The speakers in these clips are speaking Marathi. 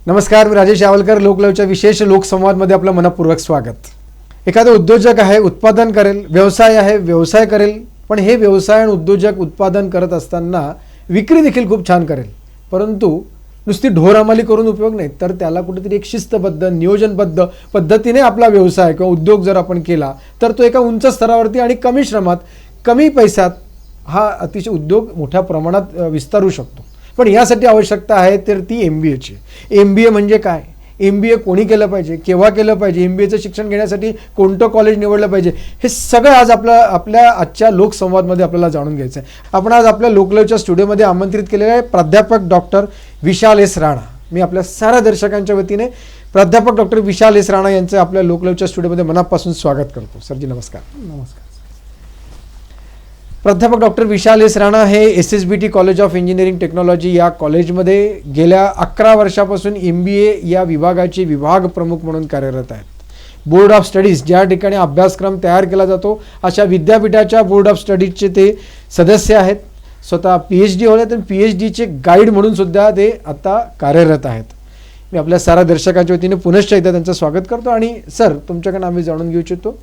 नमस्कार, मी राजेश यावलकर. लोकलवच्या विशेष लोकसंवादमध्ये आपलं मनपूर्वक स्वागत. एखादा उद्योजक आहे, उत्पादन करेल, व्यवसाय आहे, व्यवसाय करेल, पण हे व्यवसाय आणि उद्योजक उत्पादन करत असताना विक्री देखील खूप छान करेल, परंतु नुसती ढोरहमाली करून उपयोग नाही, तर त्याला कुठेतरी एक शिस्तबद्ध नियोजनबद्ध पद्धतीने आपला व्यवसाय किंवा उद्योग जर आपण केला तर तो एका उंच स्तरावरती आणि कमी श्रमात कमी पैशात हा अतिशय उद्योग मोठ्या प्रमाणात विस्तारू शकतो. पण यासाठी आवश्यकता आहे तर ती MBAची. MBA म्हणजे काय, MBA कोणी केलं पाहिजे, केव्हा केलं पाहिजे, MBAचं शिक्षण घेण्यासाठी कोणतं कॉलेज निवडलं पाहिजे, हे सगळं आज आपल्या आजच्या लोकसंवादमध्ये आपल्याला जाणून घ्यायचं आहे. आपण आज आपल्या लोकलवच्या स्टुडिओमध्ये आमंत्रित केलेले आहे प्राध्यापक डॉक्टर विशाल एस राणा. मी आपल्या साऱ्या दर्शकांच्या वतीने प्राध्यापक डॉक्टर विशाल एस राणा यांचं आपल्या लोकलवच्या स्टुडिओमध्ये मनापासून स्वागत करतो. सरजी नमस्कार. नमस्कार. प्राध्यापक डॉक्टर विशाल एस राणा हे SSBT college of engineering technology या कॉलेजमध्ये गेल्या 11 वर्षापासून MBA या विभागाचे विभाग प्रमुख म्हणून कार्यरत आहेत. बोर्ड ऑफ स्टडीज ज्या ठिकाणी अभ्यासक्रम तयार केला जातो अशा विद्यापीठाच्या बोर्ड ऑफ स्टडीजचे ते सदस्य आहेत. स्वतः PhD होते तर PhDचे गाईड म्हणून सुद्धा ते आता कार्यरत आहेत. मी आपल्या साऱ्या दर्शकांच्या वतीने पुनश्च एकदा त्यांचं स्वागत करतो. आणि सर, तुमच्याकडून आम्ही जाणून घेऊ इच्छितो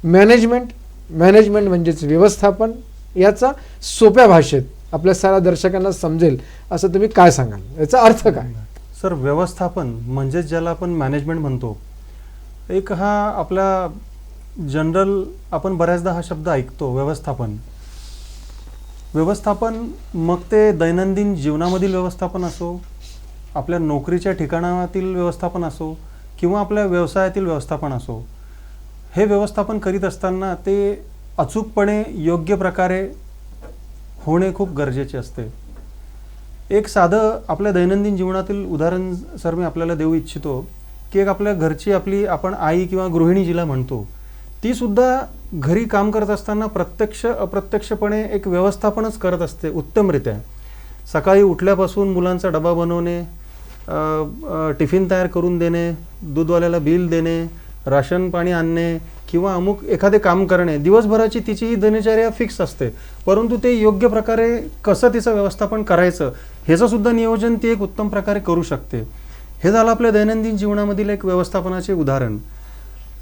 मॅनेजमेंट म्हणजेच व्यवस्थापन, याचा सोप्या भाषेत आपल्या साऱ्या दर्शकांना समजेल असं तुम्ही काय सांगाल, याचा अर्थ काय? सर, व्यवस्थापन म्हणजे ज्याला आपण मॅनेजमेंट म्हणतो, एक हा आपला जनरल आपण बऱ्याचदा हा शब्द ऐकतो व्यवस्थापन. मग ते दैनंदिन जीवनामधील व्यवस्थापन असो, आपल्या नोकरीच्या ठिकाणातील व्यवस्थापन असो किंवा आपल्या व्यवसायातील व्यवस्थापन असो, हे व्यवस्थापन करीत असताना ते अचूकपणे योग्य प्रकारे होणे खूप गरजेचे असते. एक साधं आपल्या दैनंदिन जीवनातील उदाहरण सर मी आपल्याला देऊ इच्छितो की एक आपल्या घरची आपण आई किंवा गृहिणी जिला म्हणतो, ती सुद्धा घरी काम करत असताना प्रत्यक्ष अप्रत्यक्षपणे एक व्यवस्थापनच करत असते उत्तमरित्या. सकाळी उठल्यापासून मुलांचा डबा बनवणे, टिफिन तयार करून देणे, दूधवाल्याला बिल देणे, राशन पाणी आणणे किंवा अमुक एखादे काम करणे, दिवसभराची तिची ही दिनचर्या फिक्स असते. परंतु ते योग्य प्रकारे कसं तिचं व्यवस्थापन करायचं ह्याचं सुद्धा नियोजन ती एक उत्तम प्रकारे करू शकते. हे झालं आपल्या दैनंदिन जीवनामधील एक व्यवस्थापनाचे उदाहरण.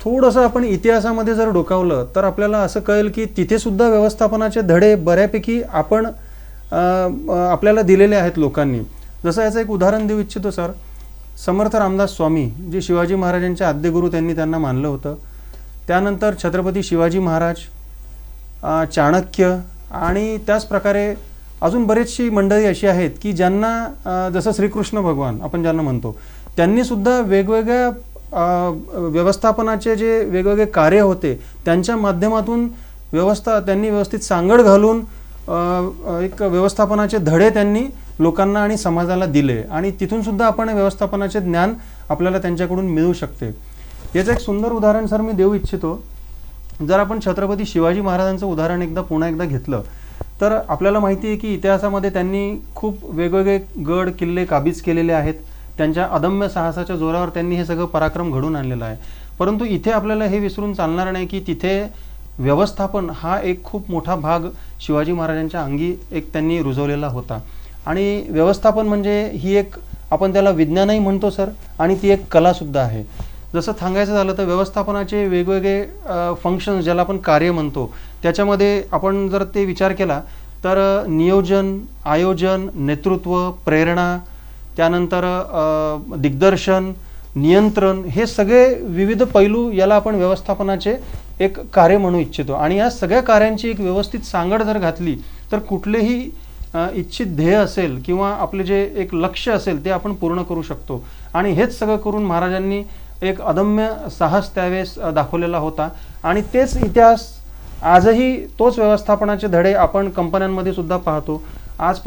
थोडंसं आपण इतिहासामध्ये जर डोकावलं तर आपल्याला असं कळेल की तिथे सुद्धा व्यवस्थापनाचे धडे बऱ्यापैकी आपल्याला दिलेले आहेत लोकांनी. जसं याचं एक उदाहरण देऊ इच्छितो सर. समर्थ रामदास स्वामी जे शिवाजी महाराजांचे आद्यगुरू त्यांना मानलं होतं. त्यानंतर छत्रपती शिवाजी महाराज, चाणक्य आणि त्याच प्रकारे अजून बरेचशी मंडळी अशी आहेत की ज्यांना जसं श्रीकृष्ण भगवान आपण ज्यांना म्हणतो, त्यांनीसुद्धा वेगवेगळ्या व्यवस्थापनाचे जे वेगवेगळे कार्य होते त्यांच्या माध्यमातून त्यांनी व्यवस्थित सांगड घालून एक व्यवस्थापनाचे धडे त्यांनी लोकांना आणि समाजाला दिले आणि तिथून सुद्धा आपण व्यवस्थापनाचे ज्ञान आपल्याला त्यांच्याकडून मिळू शकते. याचं एक सुंदर उदाहरण सर मी देऊ इच्छितो. जर आपण छत्रपती शिवाजी महाराजांचं उदाहरण पुन्हा एकदा घेतलं तर आपल्याला माहिती आहे की इतिहासामध्ये त्यांनी खूप वेगवेगळे गड किल्ले काबीज केलेले आहेत. त्यांच्या अदम्य साहसाच्या जोरावर त्यांनी हे सगळं पराक्रम घडून आणलेलं आहे. परंतु इथे आपल्याला हे विसरून चालणार नाही की तिथे व्यवस्थापन हा एक खूप मोठा भाग शिवाजी महाराजांच्या अंगी त्यांनी रुजवलेला होता. आणि व्यवस्थापन म्हणजे ही एक आपण त्याला विज्ञानही म्हणतो सर, आणि ती एक कलासुद्धा आहे. जसं सांगायचं झालं तर व्यवस्थापनाचे वेगवेगळे फंक्शन्स ज्याला आपण कार्य म्हणतो, त्याच्यामध्ये आपण जर ते विचार केला तर नियोजन, आयोजन, नेतृत्व, प्रेरणा, त्यानंतर दिग्दर्शन, नियंत्रण, हे सगळे विविध पैलू याला आपण व्यवस्थापनाचे एक कार्य म्हणू इच्छितो. आणि या सगळ्या कार्यांची एक व्यवस्थित सांगड जर घातली तर कुठलेही इच्छित ध्येय असेल किंवा आपले जे एक लक्ष्य असेल ते आपण पूर्ण करू शकतो. आणि हेच सगळं करून महाराजांनी एक अदम्य साहस त्यावेळेस दाखवलेला होता. आणि तेच इतिहास आजही तोच व्यवस्थापनाचे धडे आपण कंपन्यांमध्ये सुद्धा पाहतो. आज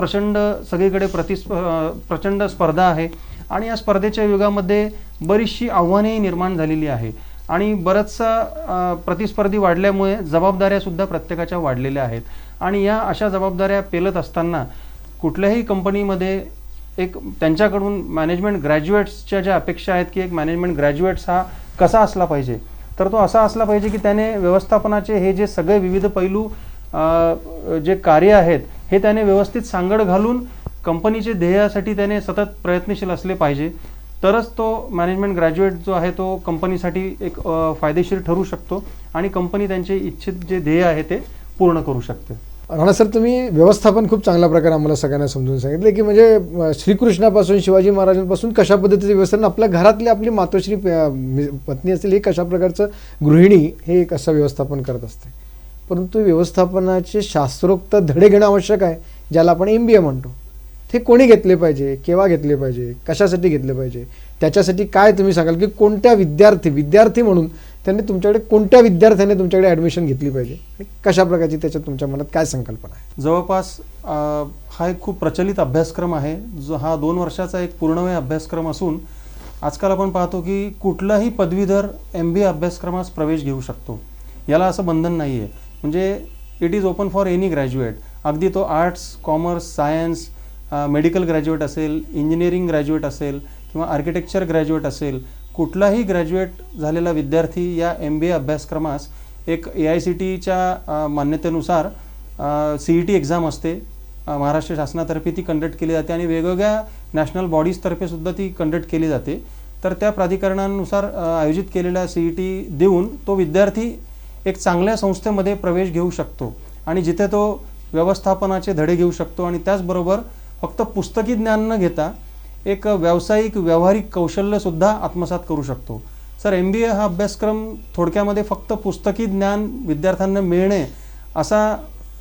सगळीकडे प्रचंड स्पर्धा आहे आणि या स्पर्धेच्या युगामध्ये बरीचशी आव्हानेही निर्माण झालेली आहे आणि बराचसा प्रतिस्पर्धी वाढल्यामुळे जबाबदाऱ्यासुद्धा प्रत्येकाच्या वाढलेल्या आहेत. आणि या अशा जबाबदाऱ्या पेलत असताना कुठल्याही कंपनीमध्ये एक त्यांच्याकडून मॅनेजमेंट ग्रॅज्युएट्सच्या ज्या अपेक्षा आहेत की एक मॅनेजमेंट ग्रॅज्युएट्स हा कसा असला पाहिजे, तर तो असा असला पाहिजे की त्याने व्यवस्थापनाचे हे जे सगळे विविध पैलू जे कार्य आहेत हे त्याने व्यवस्थित सांगड घालून कंपनीचे ध्येयासाठी त्याने सतत प्रयत्नशील असले पाहिजे. तरच तो मॅनेजमेंट ग्रॅज्युएट जो आहे तो कंपनीसाठी एक फायदेशीर ठरू शकतो आणि कंपनी त्यांचे इच्छित जे ध्येय आहे ते पूर्ण करू शकते. राणा सर, तुम्ही व्यवस्थापन खूप चांगल्या प्रकारे आम्हाला सगळ्यांना समजून सांगितले की म्हणजे श्रीकृष्णापासून शिवाजी महाराजांपासून कशा पद्धतीचं व्यवस्थापन आपल्या घरातली आपली मातोश्री पत्नी असेल, हे कशा प्रकारचं गृहिणी हे एक असं व्यवस्थापन करत असते. परंतु व्यवस्थापनाचे शास्त्रोक्त धडे घेणं आवश्यक आहे, ज्याला आपण MBA म्हणतो. ते कोणी घेतले पाहिजे, केव्हा घेतले पाहिजे, कशासाठी घेतले पाहिजे, त्याच्यासाठी काय तुम्ही सांगाल की कोणत्या विद्यार्थी म्हणून त्यांनी तुमच्याकडे कोणत्या विद्यार्थ्याने तुमच्याकडे ॲडमिशन घेतली पाहिजे आणि कशा प्रकारची त्याच्यात तुमच्या मनात काय संकल्पना आहे? जवळपास हा एक खूप प्रचलित अभ्यासक्रम आहे, जो हा 2 वर्षाचा एक पूर्णवेळ अभ्यासक्रम असून आजकाल आपण पाहतो की कुठलाही पदवीधर MBA अभ्यासक्रमास प्रवेश घेऊ शकतो. याला असं बंधन नाही आहे, म्हणजे it is open for any graduate. अगदी तो arts, commerce, science, medical graduate असेल, इंजिनिअरिंग ग्रॅज्युएट असेल किंवा आर्किटेक्चर ग्रॅज्युएट असेल, कुठलाही ग्रॅज्युएट झालेला विद्यार्थी या MBA अभ्यासक्रमास एक AICTEच्या मान्यतेनुसार CET एक्झाम असते, महाराष्ट्र शासनातर्फे ती कंडक्ट केली जाते आणि वेगवेगळ्या नॅशनल बॉडीजतर्फे सुद्धा ती कंडक्ट केली जाते. तर त्या प्राधिकरणानुसार आयोजित केलेल्या CET देऊन तो विद्यार्थी एक चांगल्या संस्थेमध्ये प्रवेश घेऊ शकतो आणि जिथे तो व्यवस्थापनाचे धडे घेऊ शकतो आणि त्याचबरोबर फक्त पुस्तकी ज्ञान न घेता एक व्यावसायिक व्यावहारिक कौशल्यसुद्धा आत्मसात करू शकतो. सर, MBA हा अभ्यासक्रम थोडक्यामध्ये फक्त पुस्तकी ज्ञान विद्यार्थ्यांना मिळणे असा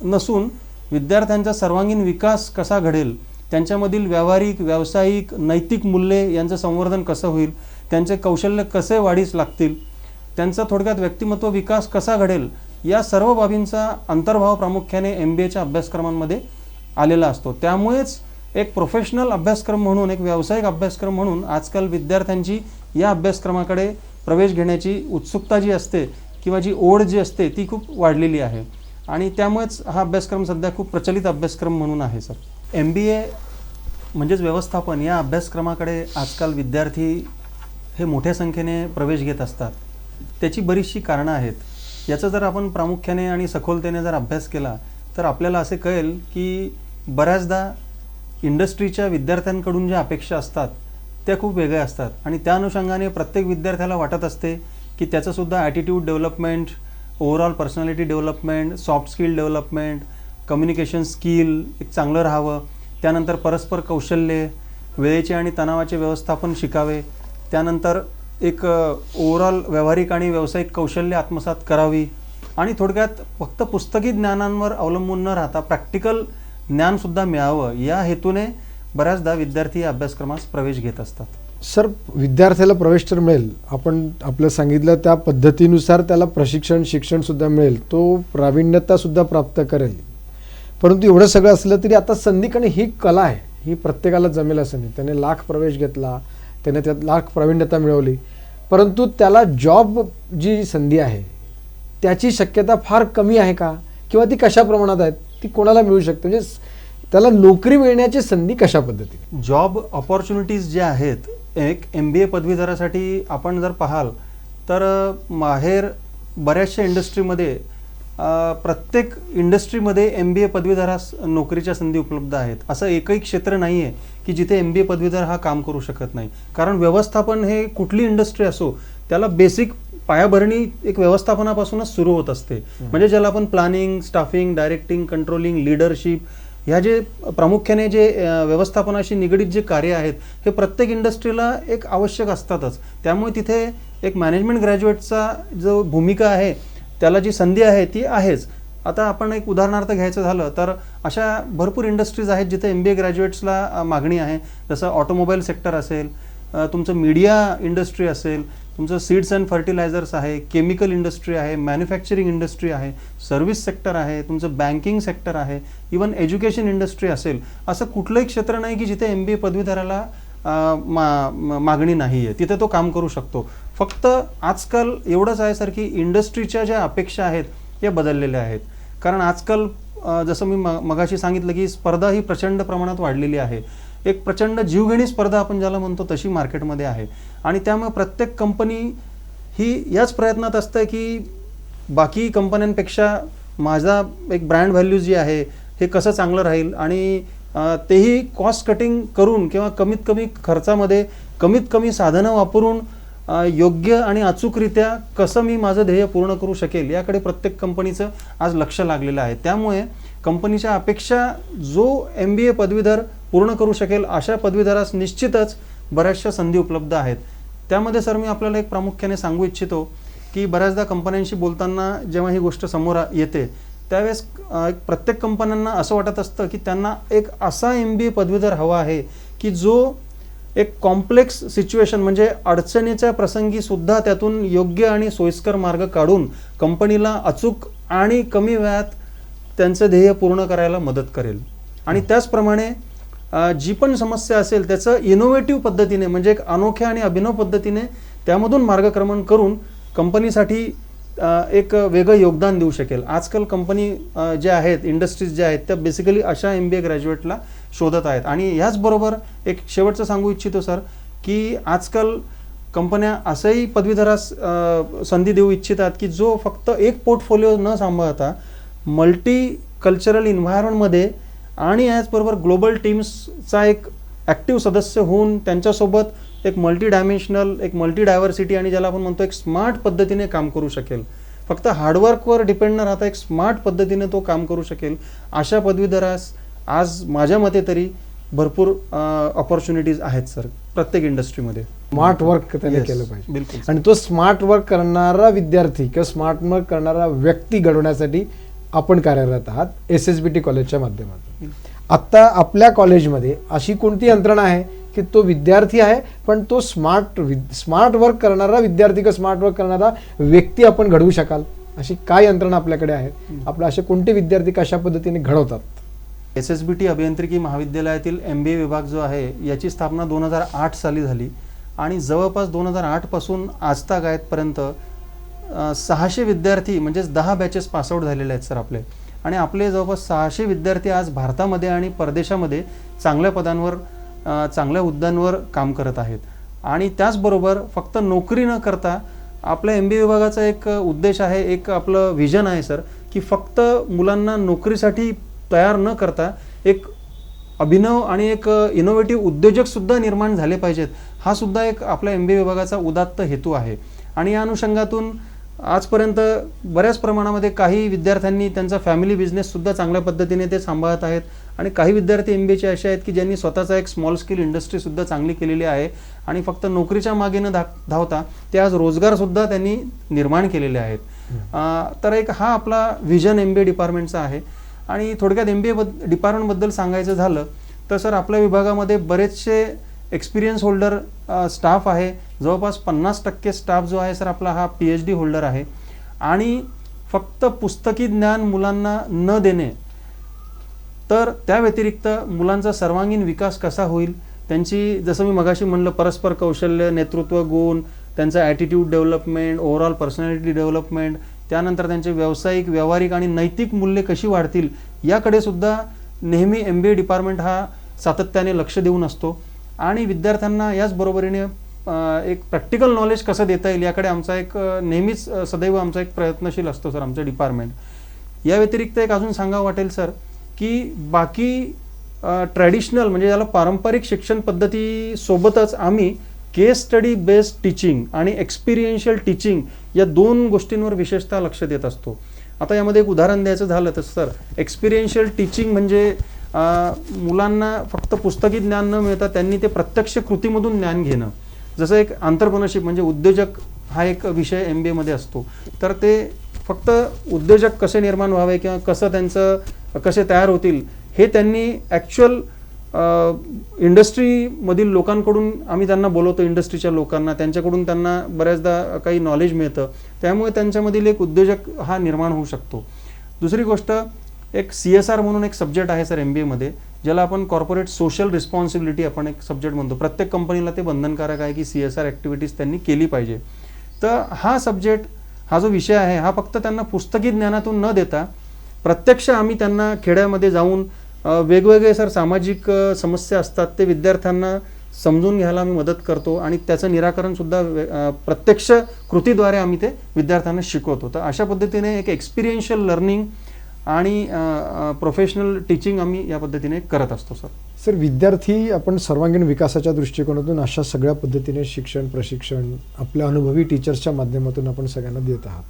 नसून विद्यार्थ्यांचा सर्वांगीण विकास कसा घडेल, त्यांच्यामधील व्यावहारिक, व्यावसायिक, नैतिक मूल्ये यांचं संवर्धन कसं होईल, त्यांचे कौशल्य कसे वाढीस लागतील, त्यांचा थोडक्यात व्यक्तिमत्व विकास कसा घडेल, या सर्व बाबींचा अंतर्भाव प्रामुख्याने MBAच्या अभ्यासक्रमांमध्ये आलेला असतो. त्यामुळेच एक प्रोफेशनल अभ्यासक्रम म्हणून, एक व्यावसायिक अभ्यासक्रम म्हणून आजकाल विद्यार्थ्यांची या अभ्यासक्रमाकडे प्रवेश घेण्याची उत्सुकता जी असते किंवा जी ओढ जी असते ती खूप वाढलेली आहे आणि त्यामुळेच हा अभ्यासक्रम सध्या खूप प्रचलित अभ्यासक्रम म्हणून आहे. सर, MBA म्हणजेच व्यवस्थापन या अभ्यासक्रमाकडे आजकाल विद्यार्थी हे मोठ्या संख्येने प्रवेश घेत असतात. त्याची बरीचशी कारणं आहेत. याचा जर आपण प्रामुख्याने आणि सखोलतेने जर अभ्यास केला तर आपल्याला असे कळेल की बऱ्याचदा इंडस्ट्रीच्या विद्यार्थ्यांकडून ज्या अपेक्षा असतात त्या खूप वेगळ्या असतात आणि त्या अनुषंगाने प्रत्येक विद्यार्थ्याला वाटत असते की त्याचंसुद्धा attitude development, overall personality development, soft skill development, communication skill एक चांगलं राहावं, त्यानंतर परस्पर कौशल्ये, वेळेचे आणि तणावाचे व्यवस्थापन शिकावे, त्यानंतर एक ओव्हरऑल व्यावहारिक आणि व्यावसायिक कौशल्य आत्मसात करावी आणि थोडक्यात फक्त पुस्तकी ज्ञानांवर अवलंबून न राहता प्रॅक्टिकल ज्ञानसुद्धा मिळावं या हेतूने बऱ्याचदा विद्यार्थी या अभ्यासक्रमास प्रवेश घेत असतात. सर, विद्यार्थ्याला प्रवेश तर मिळेल, आपण आपलं सांगितलं त्या पद्धतीनुसार त्याला शिक्षणसुद्धा मिळेल, तो प्रावीण्यतासुद्धा प्राप्त करेल. परंतु एवढं सगळं असलं तरी आता संधी ही कला आहे, ही प्रत्येकाला जमेल असं नाही. त्याने लाख प्रवेश घेतला, त्याने त्यात लाख प्रावीण्यता मिळवली, परंतु त्याला जॉब जी संधी आहे त्याची शक्यता फार कमी आहे का, किंवा ती कशा प्रमाणात आहेत, ती कोणाला मिळू शकते, म्हणजे त्याला नोकरी मिळण्याची संधी कशा पद्धतीने? जॉब ऑपॉर्च्युनिटीज ज्या आहेत एक MBA पदवीधरासाठी आपण जर पाहाल तर बाहेर बऱ्याचशा इंडस्ट्रीमध्ये प्रत्येक इंडस्ट्रीमध्ये MBA पदवीधरास नोकरीच्या संधी उपलब्ध आहेत. असं एकही क्षेत्र नाही आहे की जिथे MBA पदवीधर हा काम करू शकत नाही. कारण व्यवस्थापन हे कुठली इंडस्ट्री असो त्याला बेसिक पायाभरणी एक व्यवस्थापनापासूनच सुरू होत असते. म्हणजे ज्याला आपण planning, staffing, directing, controlling, leadership ह्या जे प्रामुख्याने जे व्यवस्थापनाशी निगडीत जे कार्य आहेत हे प्रत्येक इंडस्ट्रीला एक आवश्यक असतातच. त्यामुळे तिथे एक मॅनेजमेंट ग्रॅज्युएटचा जो भूमिका आहे त्याला जी संधी आहे ती आहेच. आता आपण एक उदाहरणार्थ घ्यायचं झालं तर अशा भरपूर इंडस्ट्रीज आहेत जिथे MBA ग्रॅज्युएट्सला मागणी आहे. जसं ऑटोमोबाईल सेक्टर असेल, तुमचं मीडिया इंडस्ट्री असेल, तुमचं सीड्स अँड फर्टिलायझर्स आहे, केमिकल इंडस्ट्री आहे, मॅन्युफॅक्चरिंग इंडस्ट्री आहे, सर्व्हिस सेक्टर आहे, तुमचं बँकिंग सेक्टर आहे, इवन एज्युकेशन इंडस्ट्री असेल. असं कुठलंही क्षेत्र नाही की जिथे MBA पदवीधराला मागणी नाही आहे, तिथे तो काम करू शकतो. फक्त आजकाल एवढंच आहे सर की इंडस्ट्रीच्या ज्या अपेक्षा आहेत या बदललेल्या आहेत. कारण आजकाल जसं मी मगाशी सांगितलं की स्पर्धा ही प्रचंड प्रमाणात वाढलेली आहे. एक प्रचंड जीवघेणी स्पर्धा आपण ज्याला म्हणतो तशी मार्केटमध्ये आहे आणि त्यामुळे प्रत्येक कंपनी ही याच प्रयत्नात असते की बाकी कंपन्यांपेक्षा माझा एक ब्रँड व्हॅल्यू जी आहे हे कसं चांगलं राहील आणि तेही कॉस्ट कटिंग करून किंवा कमीत कमी खर्चामध्ये कमीत कमी साधनं वापरून योग्य आणि अचूकरित्या कसं मी माझं ध्येय पूर्ण करू शकेल याकडे प्रत्येक कंपनीचं आज लक्ष लागलेलं आहे. त्यामुळे कंपनीच्या अपेक्षा जो MBA पदवीधर पूर्ण करू शकेल अशा पदवीधरास निश्चितच बऱ्याचशा संधी उपलब्ध आहेत. त्यामध्ये सर मी आपल्याला एक प्रामुख्याने सांगू इच्छितो की बऱ्याचदा कंपन्यांशी बोलताना जेव्हा ही गोष्ट समोर येते त्यावेळेस प्रत्येक कंपन्यांना असं वाटत असतं की त्यांना एक असा MBA पदवीधर हवा आहे की जो एक कॉम्प्लेक्स सिच्युएशन म्हणजे अडचणीच्या प्रसंगी सुद्धा त्यातून योग्य आणि सोयीस्कर मार्ग काढून कंपनीला अचूक आणि कमी वेळात त्यांचं ध्येय पूर्ण करायला मदत करेल. आणि त्याचप्रमाणे जी पण समस्या असेल त्याचं इनोव्हेटिव्ह पद्धतीने म्हणजे एक अनोख्या आणि अभिनव पद्धतीने त्यामधून मार्गक्रमण करून कंपनीसाठी एक वेगळं योगदान देऊ शकेल. आजकाल कंपनी ज्या आहेत, इंडस्ट्रीज ज्या आहेत त्या बेसिकली अशा MBA ग्रॅज्युएटला शोधत आहेत. आणि ह्याचबरोबर एक शेवटचं सांगू इच्छितो सर की आजकाल कंपन्या असंही पदवीधरास संधी देऊ इच्छितात की जो फक्त एक पोर्टफोलिओ न सांभाळता मल्टी कल्चरल इन्व्हायरमेंटमध्ये आणि याचबरोबर ग्लोबल टीम्सचा एक ॲक्टिव्ह सदस्य होऊन त्यांच्यासोबत एक मल्टी डायमेन्शनल, एक मल्टी डायव्हर्सिटी आणि ज्याला आपण म्हणतो एक स्मार्ट पद्धतीने काम करू शकेल. फक्त हार्डवर्कवर डिपेंड न राहता एक स्मार्ट पद्धतीने तो काम करू शकेल अशा पदवीधरास आज माझ्या मते तरी भरपूर ऑपॉर्च्युनिटीज आहेत सर प्रत्येक इंडस्ट्रीमध्ये. स्मार्ट वर्क त्याने केलं पाहिजे. बिलकुल. आणि तो स्मार्ट वर्क करणारा विद्यार्थी किंवा स्मार्ट वर्क करणारा व्यक्ती घडवण्यासाठी आपण कार्यरत आहात SSBT कॉलेजच्या माध्यमातून. आत्ता आपल्या कॉलेजमध्ये अशी कोणती यंत्रणा आहे की तो विद्यार्थी आहे पण तो स्मार्ट वर्क करणारा विद्यार्थी किंवा स्मार्ट वर्क करणारा व्यक्ती आपण घडवू शकाल अशी काय यंत्रणा आपल्याकडे आहे? आपले असे कोणते विद्यार्थी कशा पद्धतीने घडवतात? SSBT अभियांत्रिकी महाविद्यालयातील MBA विभाग जो आहे याची स्थापना 2008 साली झाली आणि जवळपास 2008 पासून आजतागायतपर्यंत 600 विद्यार्थी म्हणजेच 10 बॅचेस पासआउट झालेले आहेत सर आपले. आणि आपले जवळपास 600 विद्यार्थी आज भारतामध्ये आणि परदेशामध्ये चांगल्या पदांवर, चांगल्या हुद्द्यांवर काम करत आहेत. आणि त्याचबरोबर फक्त नोकरी न करता आपल्या MBA विभागाचा एक उद्देश आहे, एक आपलं व्हिजन आहे सर की फक्त मुलांना नोकरीसाठी तयार न करता एक अभिनव आणि एक इनोव्हेटिव्ह उद्योजकसुद्धा निर्माण झाले पाहिजेत. हा सुद्धा एक आपल्या MBA विभागाचा उदात्त हेतू आहे. आणि या अनुषंगातून आजपर्यंत बऱ्याच प्रमाणामध्ये काही विद्यार्थ्यांनी त्यांचा फॅमिली बिझनेससुद्धा चांगल्या पद्धतीने ते सांभाळत आहेत. आणि काही विद्यार्थी MBAचे असे आहेत की ज्यांनी स्वतःचा एक स्मॉल स्केल इंडस्ट्रीसुद्धा चांगली केलेली आहे आणि फक्त नोकरीच्या मागे न धावता ते आज रोजगारसुद्धा त्यांनी निर्माण केलेले आहेत. तर एक हा आपला व्हिजन MBA डिपार्टमेंटचा आहे. आणि थोडक्यात MBA डिपार्टमेंटबद्दल सांगायचं झालं तर सर आपल्या विभागामध्ये बरेचसे एक्सपिरियन्स होल्डर स्टाफ आहे. जवळपास 50% स्टाफ जो आहे सर आपला हा PhD होल्डर आहे. आणि फक्त पुस्तकी ज्ञान मुलांना न देणे तर त्या व्यतिरिक्त मुलांचा सर्वांगीण विकास कसा होईल, त्यांची जसं मी मगाशी म्हणलं परस्पर कौशल्य, नेतृत्व गुण, त्यांचा attitude development, overall personality development, त्यानंतर त्यांचे व्यावसायिक, व्यावहारिक आणि नैतिक मूल्ये कशी वाढतील याकडे सुद्धा नेहमी MBA डिपार्टमेंट हा सातत्याने लक्ष देऊन असतो. आणि विद्यार्थ्यांना याच बरोबरीने एक प्रॅक्टिकल नॉलेज कसं देता येईल याकडे आमचा एक नेहमीच सदैव आमचा एक प्रयत्नशील असतो सर आमचं डिपार्टमेंट. या व्यतिरिक्त एक अजून सांगावं वाटेल सर की बाकी ट्रॅडिशनल म्हणजे याला पारंपरिक शिक्षण पद्धतीसोबतच आम्ही केस स्टडी बेस्ड टीचिंग आणि एक्सपिरियन्शियल टीचिंग या 2 गोष्टींवर विशेषतः लक्ष देत असतो. आता यामध्ये एक उदाहरण द्यायचं झालं तर सर एक्सपिरियन्शियल टीचिंग म्हणजे मुलांना फक्त पुस्तकी ज्ञान न मिळता त्यांनी ते प्रत्यक्ष कृतीमधून ज्ञान घेणं. जसं एक एंटरप्रेन्योरशिप म्हणजे उद्योजक हा एक विषय MBA मध्ये असतो. तर ते फक्त उद्योजक कसे निर्माण व्हावे किंवा कसं त्यांचं कसे तयार होतील हे त्यांनी ॲक्च्युअल इंडस्ट्रीमधील लोकांकडून आम्ही त्यांना बोलवतो, इंडस्ट्रीच्या लोकांना, त्यांच्याकडून त्यांना बऱ्याचदा काही नॉलेज मिळतं. त्यामुळे त्यांच्यामधील एक उद्योजक हा निर्माण होऊ शकतो. दुसरी गोष्ट एक CSR म्हणून एक सब्जेक्ट आहे सर MBA मध्ये ज्याला आपण कॉर्पोरेट सोशल रिस्पॉन्सिबिलिटी आपण एक सब्जेक्ट म्हणतो. प्रत्येक कंपनीला ते बंधनकारक आहे की CSR ॲक्टिव्हिटीज त्यांनी केली पाहिजे. तर हा सब्जेक्ट, हा जो विषय आहे हा फक्त त्यांना पुस्तकी ज्ञानातून न देता प्रत्यक्ष आम्ही त्यांना खेड्यामध्ये जाऊन वेगवेगळे सर सामाजिक समस्या असतात ते विद्यार्थ्यांना समजून घ्यायला आम्ही मदत करतो आणि त्याचं निराकरणसुद्धा प्रत्यक्ष कृतीद्वारे आम्ही ते विद्यार्थ्यांना शिकवतो. तर अशा पद्धतीने एक एक्सपिरियन्शियल लर्निंग आणि प्रोफेशनल टीचिंग आम्ही या पद्धतीने करत असतो सर. सर, विद्यार्थी आपण सर्वांगीण विकासाच्या दृष्टिकोनातून अशा सगळ्या पद्धतीने शिक्षण प्रशिक्षण आपल्या अनुभवी टीचर्सच्या माध्यमातून आपण सगळ्यांना देत आहात.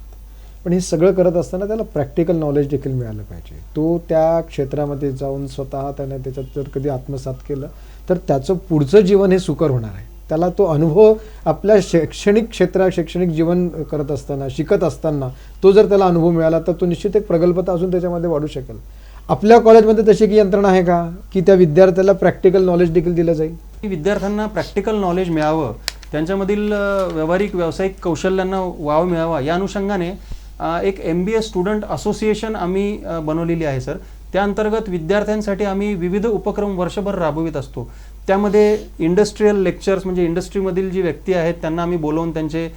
पण हे सगळं करत असताना त्याला प्रॅक्टिकल नॉलेज देखील मिळालं पाहिजे. तो त्या क्षेत्रामध्ये जाऊन स्वतः त्याने त्याच्यात जर कधी आत्मसात केलं तर त्याचं पुढचं जीवन हे सुकर होणार आहे. त्याला तो अनुभव आपल्या शैक्षणिक जीवन करत असताना शिकत असताना तो जर त्याला अनुभव मिळाला तर तो निश्चित एक प्रगल्भता अजून त्याच्यामध्ये वाढू शकेल. आपल्या कॉलेजमध्ये तशी की यंत्रणा आहे का की त्या विद्यार्थ्याला प्रॅक्टिकल नॉलेज देखील दिलं जाईल? विद्यार्थ्यांना प्रॅक्टिकल नॉलेज मिळावं, त्यांच्यामधील व्यावहारिक व्यावसायिक कौशल्यांना वाव मिळावा या अनुषंगाने एक MBA स्टुडंट असोसिएशन आम्ही बनवलेली आहे सर. त्या अंतर्गत विद्यार्थ्यांसाठी आम्ही विविध उपक्रम वर्षभर राबवित असतो. त्यामध्ये इंडस्ट्रीयल लेक्चर्स म्हणजे इंडस्ट्रीमधील जी व्यक्ती आहेत त्यांना आम्ही बोलवून त्यांचे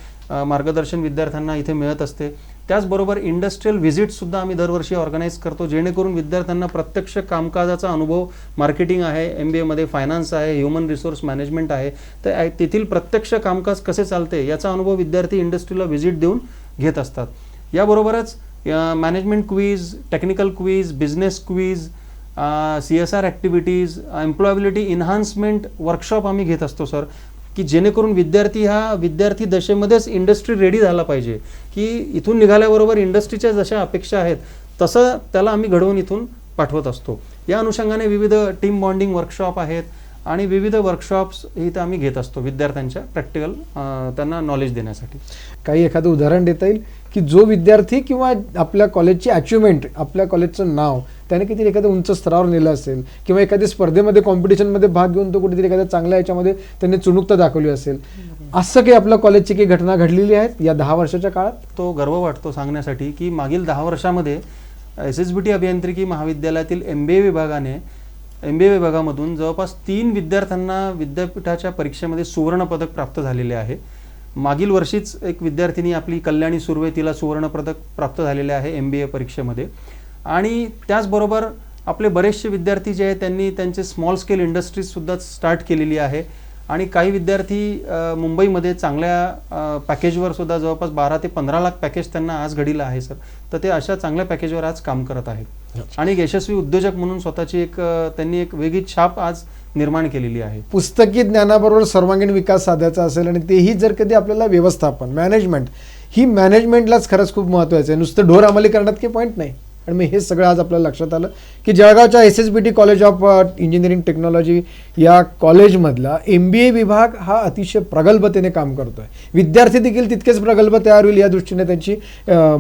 मार्गदर्शन विद्यार्थ्यांना इथे मिळत असते. त्याचबरोबर इंडस्ट्रीयल व्हिजिटसुद्धा आम्ही दरवर्षी ऑर्गनाईज करतो, जेणेकरून विद्यार्थ्यांना प्रत्यक्ष कामकाजाचा अनुभव, मार्केटिंग आहे, MBAमध्ये फायनान्स आहे, ह्युमन रिसोर्स मॅनेजमेंट आहे, तर तेथील प्रत्यक्ष कामकाज कसे चालते याचा अनुभव विद्यार्थी इंडस्ट्रीला व्हिजिट देऊन घेत असतात. याबरोबरच management quiz, technical quiz, business quiz, CSR activities, employability enhancement workshop आम्ही घेत असतो सर, की जेणेकरून विद्यार्थी दशेमध्येच इंडस्ट्री रेडी झाला पाहिजे, की इथून निघाल्याबरोबर इंडस्ट्रीच्या जशा अपेक्षा आहेत तसं त्याला आम्ही घडवून इथून पाठवत असतो. या अनुषंगाने विविध टीम बॉन्डिंग वर्कशॉप आहेत आणि विविध वर्कशॉप्स इथं आम्ही घेत असतो विद्यार्थ्यांच्या प्रॅक्टिकल त्यांना नॉलेज देण्यासाठी. काही एखादं उदाहरण देता येईल की जो विद्यार्थी किंवा आपल्या कॉलेजची अचिव्हमेंट, आपल्या कॉलेजचं नाव त्याने किती एखाद्या उंच स्तरावर नेलं असेल किंवा एखाद्या स्पर्धेमध्ये कॉम्पिटिशनमध्ये भाग घेऊन तो कुठेतरी एखाद्या चांगल्या याच्यामध्ये त्यांनी चुणुकता दाखवली असेल, असं काही आपल्या कॉलेजची काही घटना घडलेली आहेत या 10 वर्षाच्या काळात? तो गर्व वाटतो सांगण्यासाठी की मागील 10 वर्षामध्ये SSBT अभियांत्रिकी महाविद्यालयातील MBA विभागामधून जवळपास 3 विद्यार्थ्यांना विद्यापीठाच्या परीक्षेमध्ये सुवर्णपदक प्राप्त झालेले आहे. मागील वर्षीच एक विद्यार्थिनी आपली कल्याणी सुर्वे, तिला सुवर्णपदक प्राप्त झालेले आहे MBA परीक्षेमध्ये. आणि त्याचबरोबर आपले बरेचसे विद्यार्थी जे आहेत त्यांनी त्यांचे स्मॉल स्केल इंडस्ट्रीजसुद्धा स्टार्ट केलेली आहे. आणि काही विद्यार्थी मुंबईमध्ये चांगल्या पॅकेजवर सुद्धा जवळपास 12 ते 15 लाख पॅकेज त्यांना आज घडीला आहे सर. तर ते अशा चांगल्या पॅकेजवर आज काम करत आहेत आणि एक यशस्वी उद्योजक म्हणून स्वतःची त्यांनी एक वेगळी छाप आज निर्माण केलेली आहे. पुस्तकी ज्ञानाबरोबर सर्वांगीण विकास साधायचा असेल आणि तेही जर कधी आपल्याला व्यवस्थापन, मॅनेजमेंटलाच खरंच खूप महत्त्वाचं आहे. नुसतं ढोर अंमली करण्यात काही पॉईंट नाही. आणि मग हे सगळं आज आपल्याला लक्षात आलं की जळगावच्या SSBT college of engineering technology या कॉलेजमधला MBA विभाग हा अतिशय प्रगल्भतेने काम करतोय. विद्यार्थी देखील तितकेच प्रगल्भ तयार होईल या दृष्टीने त्यांची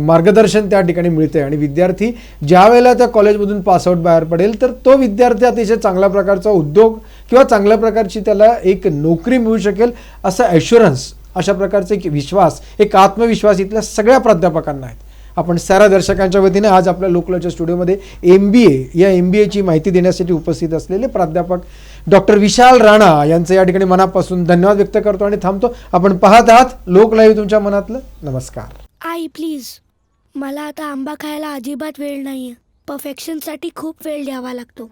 मार्गदर्शन त्या ठिकाणी मिळते. आणि विद्यार्थी ज्या वेळेला त्या कॉलेजमधून पासआउट बाहेर पडेल तर तो विद्यार्थी अतिशय चांगल्या प्रकारचा उद्योग किंवा चांगल्या प्रकारची त्याला एक नोकरी मिळू शकेल असा ॲश्युरन्स, अशा प्रकारचा एक विश्वास, एक आत्मविश्वास इथल्या सगळ्या प्राध्यापकांना आहेत. आपण साऱ्या दर्शकांच्या वतीने आज आपल्या लोकलच्या स्टुडिओमध्ये या MBAची माहिती देण्यासाठी उपस्थित असलेले प्राध्यापक डॉक्टर विशाल राणा यांचं या ठिकाणी मनापासून धन्यवाद व्यक्त करतो आणि थांबतो. आपण पाहत आहात लोक लाईव्ह तुमच्या मनातलं. नमस्कार. आई प्लीज, मला आता आंबा खायला अजिबात वेळ नाहीये. परफेक्शनसाठी खूप वेळ द्यावा लागतो.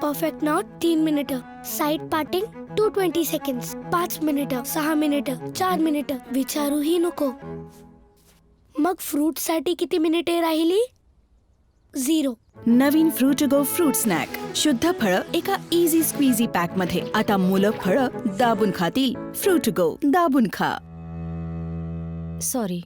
परफेक्ट नॉट 3 मिनिटं, साईड पार्टिंग 220 सेकंड्स, 5 मिनिटं, 6 मिनिटं, 4 मिनिटं, विचारूही नको. मग फ्रूटसाठी किती मिनिटे राहिली? 0. नवीन फ्रूट गो फ्रूट स्नॅक, शुद्ध फळं एका इझी स्क्वीझी पॅक मध्ये. आता मुलं फळं दाबून खातील. फ्रूट गो, दाबून खा. सॉरी,